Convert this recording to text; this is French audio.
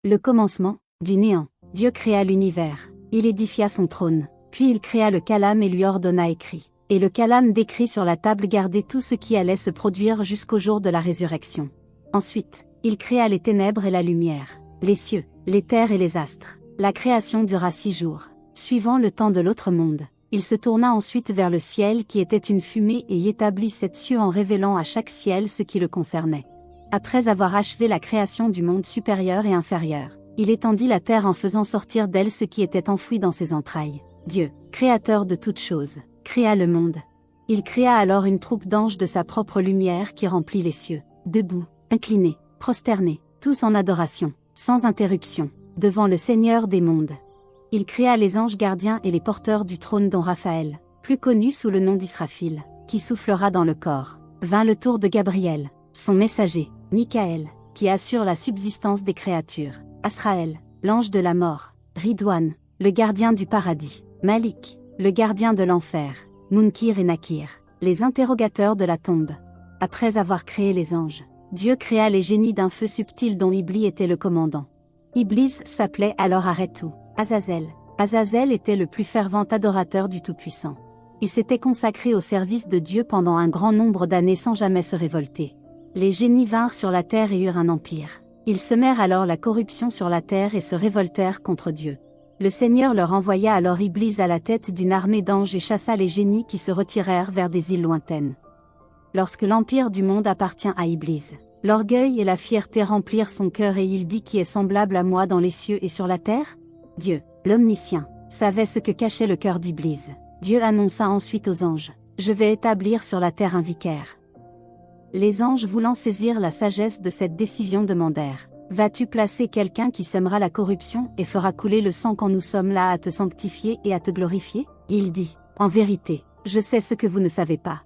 Le commencement, du néant, Dieu créa l'univers, il édifia son trône, puis il créa le calame et lui ordonna écrit. Et le calame décrit sur la table garder tout ce qui allait se produire jusqu'au jour de la résurrection. Ensuite, il créa les ténèbres et la lumière, les cieux, les terres et les astres. La création dura 6 jours. Suivant le temps de l'autre monde, il se tourna ensuite vers le ciel qui était une fumée et y établit 7 cieux en révélant à chaque ciel ce qui le concernait. Après avoir achevé la création du monde supérieur et inférieur, il étendit la terre en faisant sortir d'elle ce qui était enfoui dans ses entrailles. Dieu, créateur de toutes choses, créa le monde. Il créa alors une troupe d'anges de sa propre lumière qui remplit les cieux, debout, inclinés, prosternés, tous en adoration, sans interruption, devant le Seigneur des mondes. Il créa les anges gardiens et les porteurs du trône dont Raphaël, plus connu sous le nom d'Israphil, qui soufflera dans le corps, vint le tour de Gabriel, son messager, Michaël, qui assure la subsistance des créatures, Asraël, l'ange de la mort, Ridwan, le gardien du paradis, Malik, le gardien de l'enfer, Munkir et Nakir, les interrogateurs de la tombe. Après avoir créé les anges, Dieu créa les génies d'un feu subtil dont Iblis était le commandant. Iblis s'appelait alors Aretu, Azazel. Azazel était le plus fervent adorateur du Tout-Puissant. Il s'était consacré au service de Dieu pendant un grand nombre d'années sans jamais se révolter. Les génies vinrent sur la terre et eurent un empire. Ils semèrent alors la corruption sur la terre et se révoltèrent contre Dieu. Le Seigneur leur envoya alors Iblis à la tête d'une armée d'anges et chassa les génies qui se retirèrent vers des îles lointaines. Lorsque l'empire du monde appartient à Iblis, l'orgueil et la fierté remplirent son cœur et il dit qui est semblable à moi dans les cieux et sur la terre? Dieu, l'Omniscient, savait ce que cachait le cœur d'Iblis. Dieu annonça ensuite aux anges, je vais établir sur la terre un vicaire. Les anges voulant saisir la sagesse de cette décision demandèrent, vas-tu placer quelqu'un qui sèmera la corruption et fera couler le sang quand nous sommes là à te sanctifier et à te glorifier? Il dit, en vérité, je sais ce que vous ne savez pas.